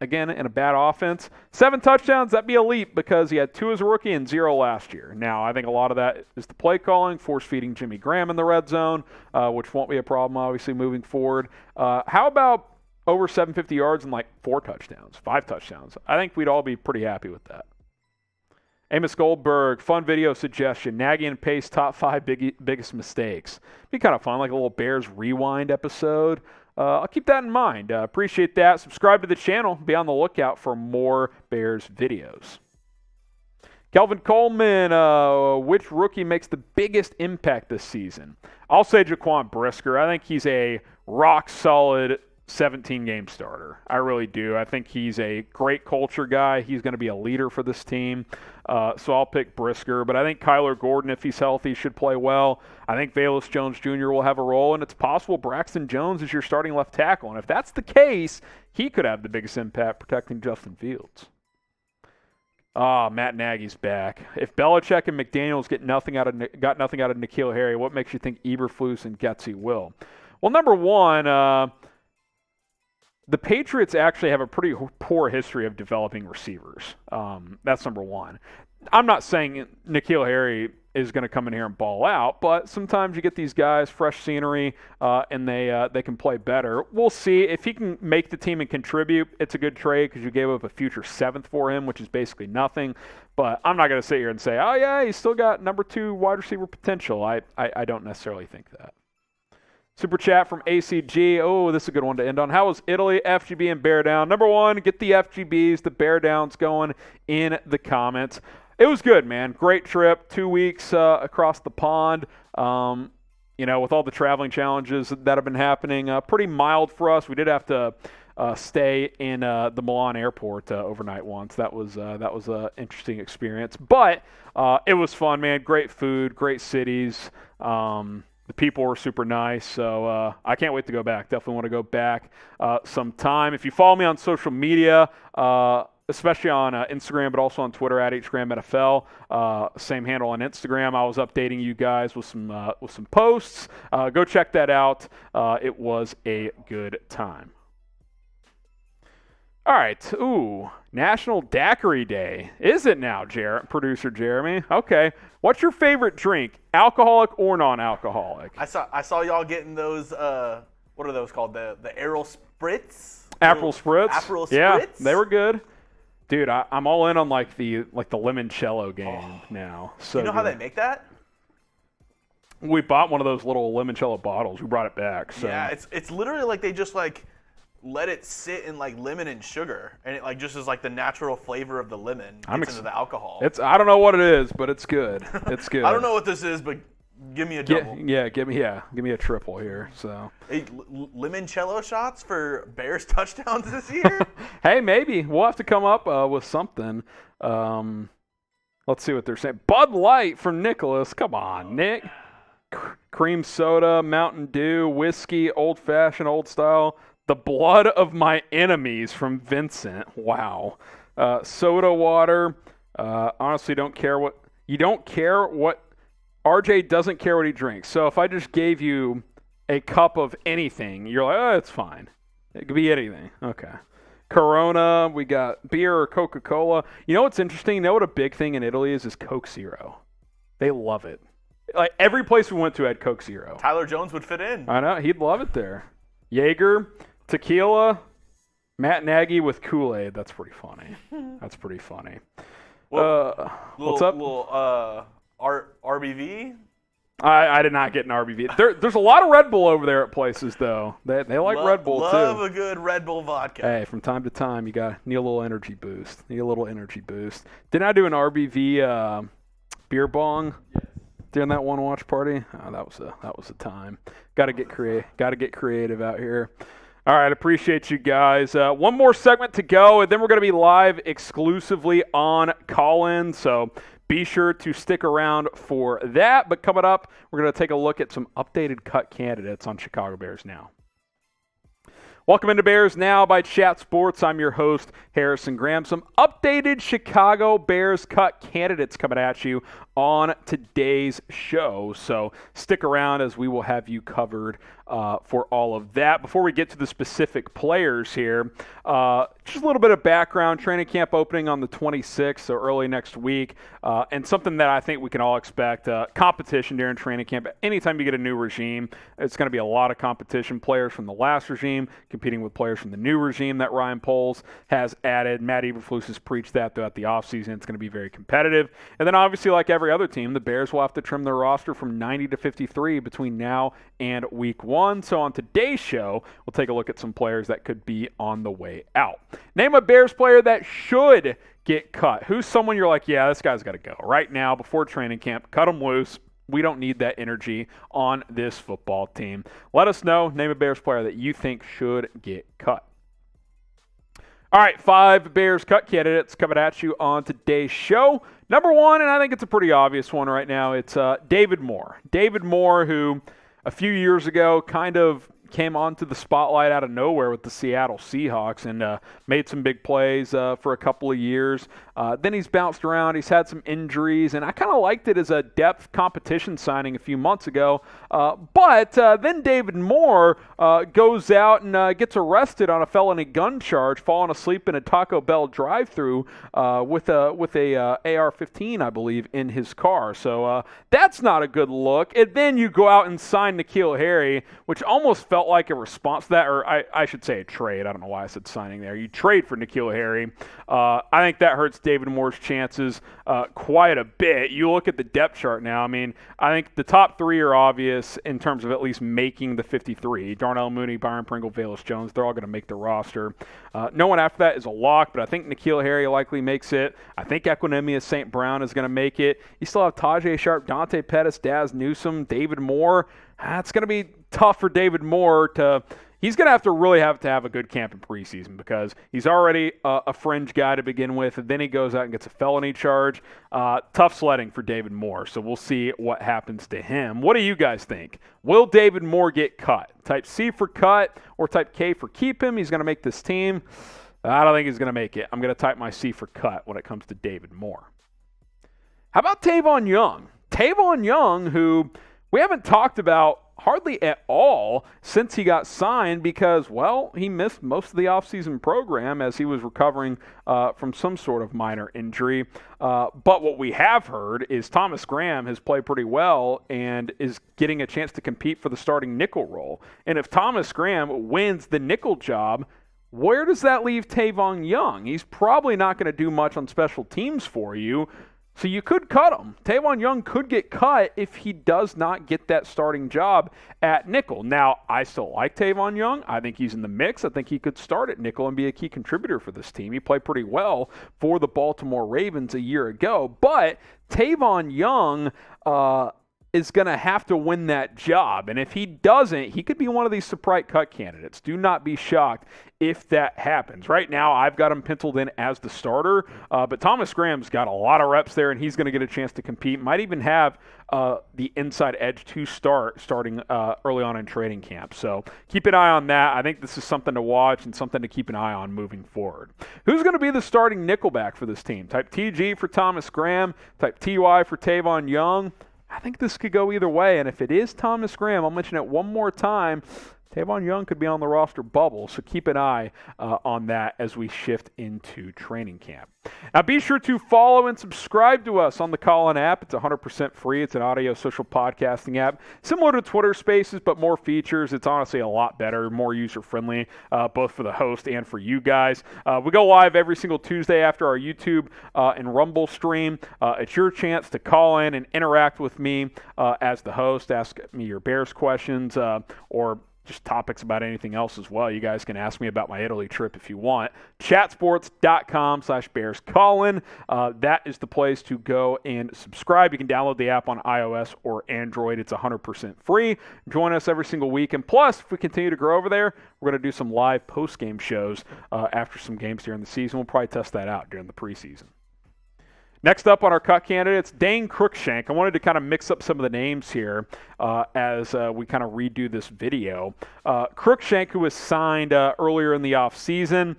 again, in a bad offense. 7 touchdowns, that'd be a leap because he had 2 as a rookie and 0 last year. Now, I think a lot of that is the play calling, force-feeding Jimmy Graham in the red zone, which won't be a problem, obviously, moving forward. How about over 750 yards and 4 touchdowns, 5 touchdowns? I think we'd all be pretty happy with that. Amos Goldberg, fun video suggestion. Nagy and Pace top 5 biggest mistakes. Be kind of fun, like a little Bears rewind episode. I'll keep that in mind. Appreciate that. Subscribe to the channel. Be on the lookout for more Bears videos. Kelvin Coleman, which rookie makes the biggest impact this season? I'll say Jaquan Brisker. I think he's a rock-solid 17-game starter. I really do. I think he's a great culture guy. He's going to be a leader for this team. So I'll pick Brisker. But I think Kyler Gordon, if he's healthy, should play well. I think Velus Jones Jr. will have a role, and it's possible Braxton Jones is your starting left tackle. And if that's the case, he could have the biggest impact protecting Justin Fields. Matt Nagy's back. If Belichick and McDaniels got nothing out of N'Keal Harry, what makes you think Eberflus and Getsy will? Well, number one, the Patriots actually have a pretty poor history of developing receivers. That's number one. I'm not saying N'Keal Harry is going to come in here and ball out, but sometimes you get these guys, fresh scenery, and they can play better. We'll see. If he can make the team and contribute, it's a good trade because you gave up a future 7th for him, which is basically nothing. But I'm not going to sit here and say, oh, yeah, he's still got number 2 wide receiver potential. I don't necessarily think that. Super chat from ACG. Oh, this is a good one to end on. How was Italy, FGB, and Bear Down? Number 1, get the FGBs, the Bear Downs going in the comments. It was good, man. Great trip. 2 weeks across the pond. With all the traveling challenges that have been happening, pretty mild for us. We did have to stay in the Milan airport overnight once. That was an interesting experience. But it was fun, man. Great food, great cities. The people were super nice, so I can't wait to go back. Definitely want to go back sometime. If you follow me on social media, especially on Instagram, but also on Twitter at HGramNFL, same handle on Instagram. I was updating you guys with some posts. Go check that out. It was a good time. All right. Ooh, National Daiquiri Day. Is it now, producer Jeremy? Okay. What's your favorite drink? Alcoholic or non-alcoholic? I saw y'all getting those. What are those called? The Aperol Spritz. Aperol Spritz. Aperol Spritz. Yeah, they were good. Dude, I'm all in on like the limoncello game now. So you know how they make that? We bought one of those little limoncello bottles. We brought it back. So. Yeah, it's literally like they just like let it sit in like lemon and sugar, and it like just is like the natural flavor of the lemon gets into the alcohol. I don't know what it is, but it's good. It's good. I don't know what this is, but give me a double. Give me a triple here. So hey, limoncello shots for Bears touchdowns this year? Hey, maybe we'll have to come up with something. Let's see what they're saying. Bud Light from Nicholas. Come on, Nick. Cream soda, Mountain Dew, whiskey, old fashioned, old style. The blood of my enemies from Vincent. Wow. Soda water. Honestly, don't care what RJ doesn't care what he drinks. So if I just gave you a cup of anything, you're like, oh, it's fine. It could be anything. Okay. Corona. We got beer or Coca-Cola. You know what's interesting? You know what a big thing in Italy is Coke Zero. They love it. Like every place we went to had Coke Zero. Tyler Jones would fit in. I know. He'd love it there. Jaeger. Tequila, Matt Nagy with Kool-Aid. That's pretty funny. What's up? RBV? I did not get an RBV. There's a lot of Red Bull over there at places, though. They like Red Bull, too. Love a good Red Bull vodka. Hey, from time to time, you need a little energy boost. Didn't I do an RBV beer bong during that one watch party? Oh, that was a time. Got to get creative out here. All right, appreciate you guys. One more segment to go, and then we're going to be live exclusively on Call-In, so be sure to stick around for that. But coming up, we're going to take a look at some updated cut candidates on Chicago Bears Now. Welcome into Bears Now by Chat Sports. I'm your host, Harrison Graham. Some updated Chicago Bears cut candidates coming at you on today's show. So stick around as we will have you covered for all of that. Before we get to the specific players here, just a little bit of background. Training camp opening on the 26th, so early next week. And something that I think we can all expect, competition during training camp. Anytime you get a new regime, it's going to be a lot of competition. Players from the last regime competing with players from the new regime that Ryan Poles has added. Matt Eberflus has preached that throughout the offseason. It's going to be very competitive. And then obviously, like every other team, the Bears will have to trim their roster from 90 to 53 between now and week 1. So on today's show, we'll take a look at some players that could be on the way out. Name a Bears player that should get cut. Who's someone you're like, yeah, this guy's got to go right now before training camp. Cut him loose. We don't need that energy on this football team. Let us know. Name a Bears player that you think should get cut. All right, 5 Bears cut candidates coming at you on today's show. Number 1, and I think it's a pretty obvious one right now, it's David Moore. David Moore, who a few years ago kind of came onto the spotlight out of nowhere with the Seattle Seahawks and made some big plays for a couple of years. Then he's bounced around. He's had some injuries, and I kind of liked it as a depth competition signing a few months ago. But then David Moore goes out and gets arrested on a felony gun charge, falling asleep in a Taco Bell drive-thru with a AR-15, I believe, in his car. So that's not a good look. And then you go out and sign N'Keal Harry, which almost felt like a response to that, or I should say a trade. I don't know why I said signing there. You trade for N'Keal Harry. I think that hurts David Moore's chances quite a bit. You look at the depth chart now. I mean, I think the top 3 are obvious in terms of at least making the 53. Darnell Mooney, Byron Pringle, Velus Jones, they're all going to make the roster. No one after that is a lock, but I think N'Keal Harry likely makes it. I think Equinemius St. Brown is going to make it. You still have Tajay Sharp, Dante Pettis, Daz Newsome, David Moore. It's going to be tough for David Moore to – he's going to have a good camp in preseason because he's already a fringe guy to begin with, and then he goes out and gets a felony charge. Tough sledding for David Moore, so we'll see what happens to him. What do you guys think? Will David Moore get cut? Type C for cut or type K for keep him? He's going to make this team. I don't think he's going to make it. I'm going to type my C for cut when it comes to David Moore. How about Tavon Young? Tavon Young, who – we haven't talked about hardly at all since he got signed because, well, he missed most of the offseason program as he was recovering from some sort of minor injury. But what we have heard is Thomas Graham has played pretty well and is getting a chance to compete for the starting nickel role. And if Thomas Graham wins the nickel job, where does that leave Tavon Young? He's probably not going to do much on special teams for you. So you could cut him. Tavon Young could get cut if he does not get that starting job at nickel. Now, I still like Tavon Young. I think he's in the mix. I think he could start at nickel and be a key contributor for this team. He played pretty well for the Baltimore Ravens a year ago. But Tavon Young is going to have to win that job. And if he doesn't, he could be one of these surprise cut candidates. Do not be shocked if that happens. Right now, I've got him penciled in as the starter, but Thomas Graham's got a lot of reps there, and he's going to get a chance to compete. Might even have the inside edge to starting early on in training camp. So keep an eye on that. I think this is something to watch and something to keep an eye on moving forward. Who's going to be the starting nickelback for this team? Type TG for Thomas Graham. Type TY for Tavon Young. I think this could go either way, and if it is Thomas Graham, I'll mention it one more time, Tavon Young could be on the roster bubble, so keep an eye on that as we shift into training camp. Now, be sure to follow and subscribe to us on the Callin app. It's 100% free. It's an audio social podcasting app, similar to Twitter Spaces, but more features. It's honestly a lot better, more user-friendly, both for the host and for you guys. We go live every single Tuesday after our YouTube and Rumble stream. It's your chance to call in and interact with me as the host. Ask me your Bears questions or just topics about anything else as well. You guys can ask me about my Italy trip if you want. Chatsports.com/BearsCallin. That is the place to go and subscribe. You can download the app on iOS or Android. It's 100% free. Join us every single week. And plus, if we continue to grow over there, we're going to do some live post-game shows after some games during the season. We'll probably test that out during the preseason. Next up on our cut candidates, Dane Cruikshank. I wanted to kind of mix up some of the names here as we kind of redo this video. Cruikshank, who was signed earlier in the offseason,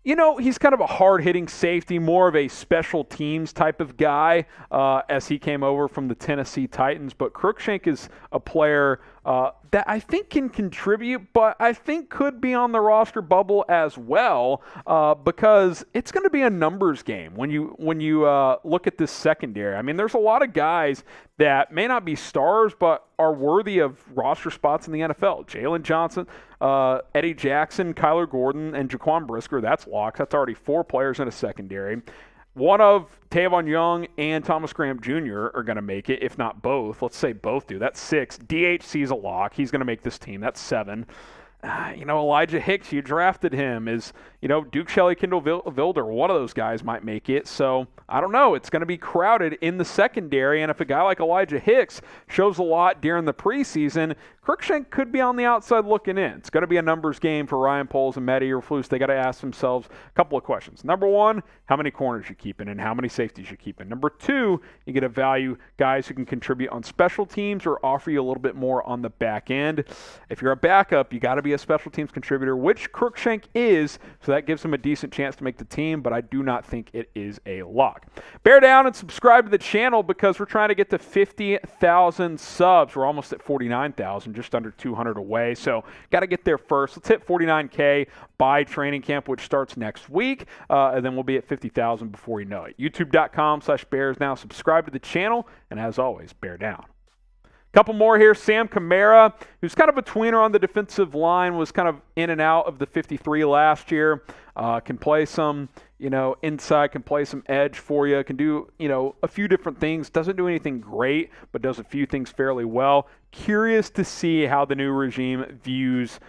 you know, he's kind of a hard-hitting safety, more of a special teams type of guy as he came over from the Tennessee Titans. But Cruikshank is a player that I think can contribute, but I think could be on the roster bubble as well, because it's going to be a numbers game when you look at this secondary. I mean, there's a lot of guys that may not be stars, but are worthy of roster spots in the NFL. Jalen Johnson, Eddie Jackson, Kyler Gordon, and Jaquan Brisker. That's locks. That's already 4 players in a secondary. One of Tavon Young and Thomas Graham Jr. are going to make it, if not both. Let's say both do. That's 6. DHC's a lock. He's going to make this team. That's 7. Elijah Hicks, you drafted him. Is, Duke Shelley, Kendall Vilder, one of those guys might make it. So, I don't know. It's going to be crowded in the secondary, and if a guy like Elijah Hicks shows a lot during the preseason, Cruikshank could be on the outside looking in. It's going to be a numbers game for Ryan Poles and Matt Eberflus. They got to ask themselves a couple of questions. Number 1, how many corners you keeping and how many safeties you keeping. Number 2, you get to value guys who can contribute on special teams or offer you a little bit more on the back end. If you're a backup, you got to be a special teams contributor, which Cruikshank is, so that gives him a decent chance to make the team, but I do not think it is a lock. Bear down and subscribe to the channel because we're trying to get to 50,000 subs. We're almost at 49,000, just under 200 away, so got to get there first. Let's hit 49K by training camp, which starts next week, and then we'll be at 50,000 before you know it. YouTube.com/Bears Now. Subscribe to the channel, and as always, bear down. Couple more here. Sam Kamara, who's kind of a tweener on the defensive line, was kind of in and out of the 53 last year. Can play some, inside, can play some edge for you, can do, a few different things. Doesn't do anything great, but does a few things fairly well. Curious to see how the new regime views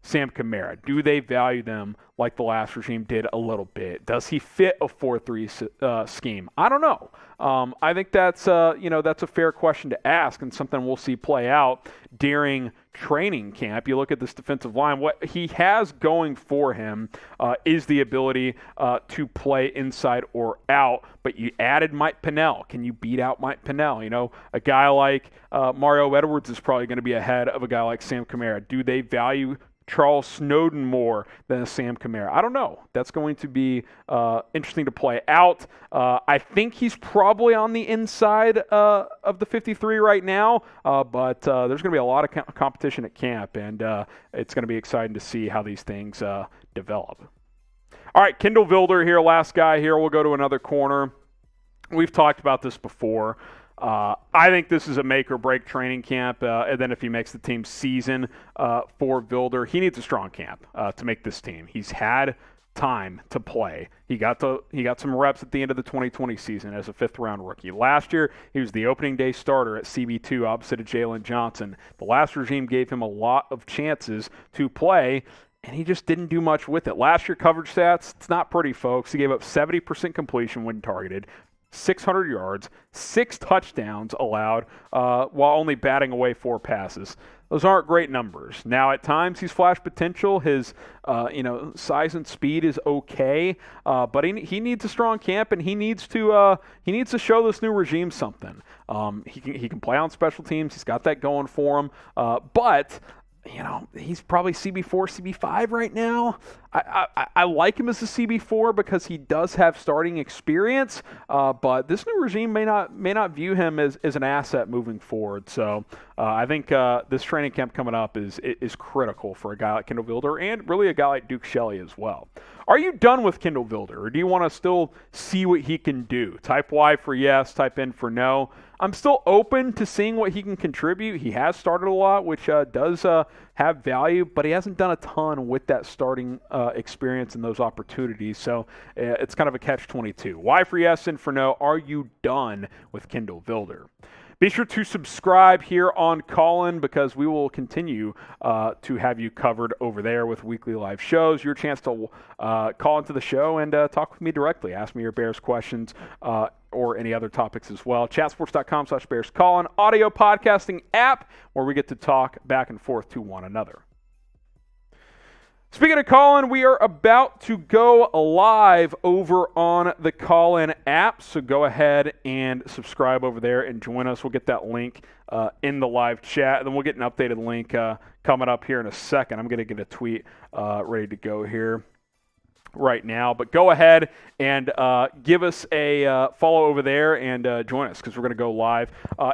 Sam Kamara. Do they value them like the last regime did a little bit? Does he fit a 4-3 scheme? I don't know. I think that's a fair question to ask and something we'll see play out during training camp. You look at this defensive line, what he has going for him is the ability to play inside or out, but you added Mike Pennell. Can you beat out Mike Pennell? A guy like Mario Edwards is probably going to be ahead of a guy like Sam Kamara. Do they value Charles Snowden more than Sam Kamara? I don't know. That's going to be interesting to play out. I think he's probably on the inside of the 53 right now, but there's going to be a lot of competition at camp, and it's going to be exciting to see how these things develop. All right, Kendall Vilder here, last guy here. We'll go to another corner. We've talked about this before. I think this is a make-or-break training camp, and then if he makes the team season for Vilder, he needs a strong camp to make this team. He's had time to play. He got some reps at the end of the 2020 season as a 5th-round rookie. Last year, he was the opening day starter at CB2 opposite of Jalen Johnson. The last regime gave him a lot of chances to play, and he just didn't do much with it. Last year, coverage stats, it's not pretty, folks. He gave up 70% completion when targeted, 600 yards, 6 touchdowns allowed, while only batting away 4 passes. Those aren't great numbers. Now, at times, he's flashed potential. His, size and speed is okay, but he needs a strong camp, and he needs to show this new regime something. He can play on special teams. He's got that going for him, but he's probably CB4, CB5 right now. I like him as a CB4 because he does have starting experience, but this new regime may not view him as an asset moving forward. So I think this training camp coming up is critical for a guy like Kendall Vilder and really a guy like Duke Shelley as well. Are you done with Kendall Vilder, or do you want to still see what he can do? Type Y for yes, type N for no. I'm still open to seeing what he can contribute. He has started a lot, which does have value, but he hasn't done a ton with that starting experience and those opportunities. So it's kind of a catch-22. Y for yes, N for no. Are you done with Kendall Vilder? Be sure to subscribe here on Callin because we will continue to have you covered over there with weekly live shows. Your chance to call into the show and talk with me directly. Ask me your Bears questions or any other topics as well. Chatsports.com/BearsCallin, audio podcasting app where we get to talk back and forth to one another. Speaking of Callin, we are about to go live over on the Callin app, so go ahead and subscribe over there and join us. We'll get that link in the live chat, and then we'll get an updated link coming up here in a second. I'm going to get a tweet ready to go here. right now. But go ahead and give us a follow over there and join us because we're going to go live.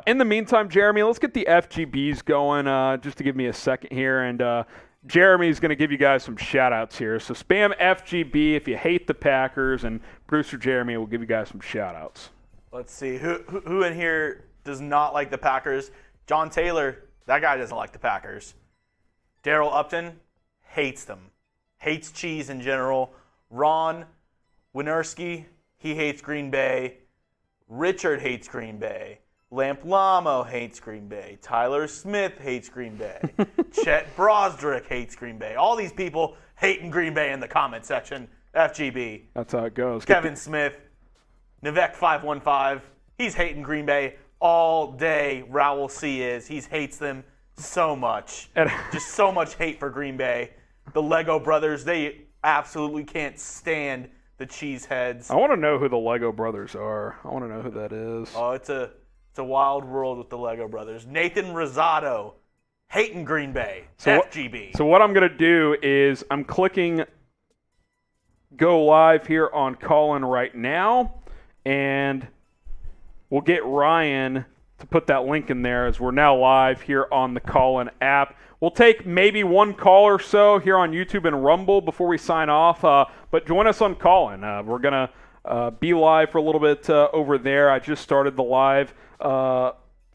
In the meantime, Jeremy, let's get the FGBs going just to give me a second here. And Jeremy's going to give you guys some shout-outs here. So spam FGB if you hate the Packers, and producer Jeremy will give you guys some shout-outs. Let's see. Who in here does not like the Packers? John Taylor, that guy doesn't like the Packers. Daryl Upton hates them. Hates cheese in general. Ron Winarski, he hates Green Bay. Richard hates Green Bay. Lamp Lamo hates Green Bay. Tyler Smith hates Green Bay. Chet Brosdrick hates Green Bay. All these people hating Green Bay in the comment section. FGB. That's how it goes. Kevin Smith. Nivek515. He's hating Green Bay all day. Raul C is. He hates them so much. Just so much hate for Green Bay. The Lego brothers, they absolutely can't stand the cheeseheads. I want to know who the Lego brothers are. I want to know who that is. Oh, it's a wild world with the Lego brothers. Nathan Rosado, hating Green Bay. FGB. So what I'm going to do is I'm clicking go live here on Callin right now, and we'll get Ryan to put that link in there as we're now live here on the Callin app. We'll take maybe one call or so here on YouTube and Rumble before we sign off, but join us on Callin. We're going to be live for a little bit over there. I just started the live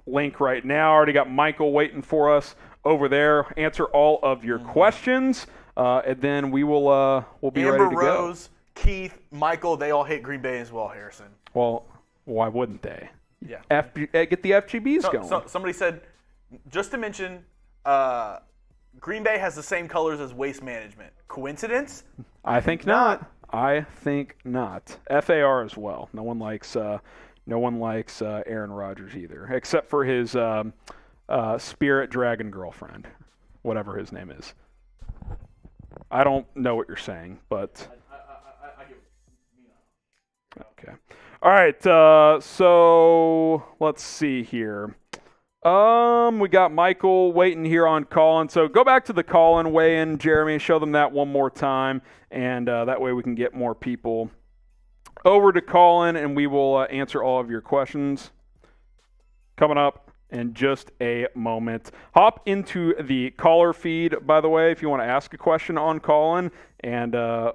link right now. Already got Michael waiting for us over there. Answer all of your questions, and then we'll be Amber ready to Rose, Keith, Michael, they all hate Green Bay as well, Harrison. Well, why wouldn't they? Yeah. Get the FGBs going. Somebody said, just to mention, Green Bay has the same colors as Waste Management. Coincidence? I think not. I think not. FAR as well. No one likes Aaron Rodgers either, except for his Spirit Dragon girlfriend, whatever his name is. I don't know what you're saying, but okay. All right. So let's see here. We got Michael waiting here on Callin. So go back to the Callin weigh-in, Jeremy. Show them that one more time, and that way we can get more people over to Callin, and we will answer all of your questions coming up in just a moment. Hop into the caller feed, by the way, if you want to ask a question on Callin, and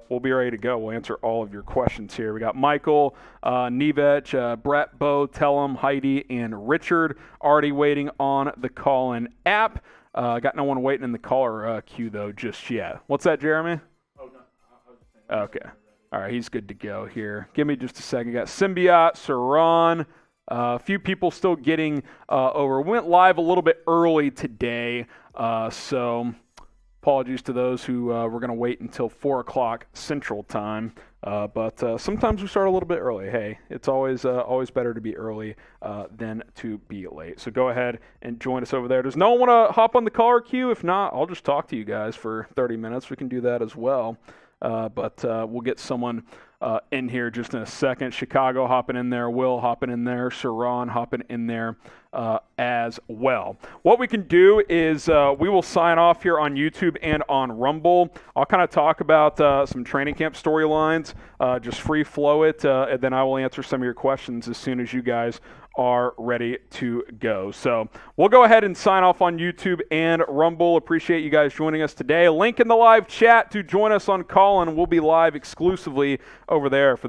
we'll be ready to go. We'll answer all of your questions here. We got Michael, Nivech, Brett, Bo, Tellum, Heidi, and Richard already waiting on the Callin app. Got no one waiting in the caller queue, though, just yet. What's that, Jeremy? Oh, no. Okay. All right, he's good to go here. Give me just a second. Got Symbiote, Saran. A few people still getting over. Went live a little bit early today, so apologies to those who were going to wait until 4 o'clock Central Time. But sometimes we start a little bit early. Hey, it's always better to be early than to be late. So go ahead and join us over there. Does no one want to hop on the caller queue? If not, I'll just talk to you guys for 30 minutes. We can do that as well. But we'll get someone in here just in a second. Chicago hopping in there, Will hopping in there, Saran hopping in there as well. What we can do is we will sign off here on YouTube and on Rumble. I'll kind of talk about some training camp storylines, just free flow it, and then I will answer some of your questions as soon as you guys are ready to go. So we'll go ahead and sign off on YouTube and Rumble. Appreciate you guys joining us today. A link in the live chat to join us on Callin. We'll be live exclusively over there for the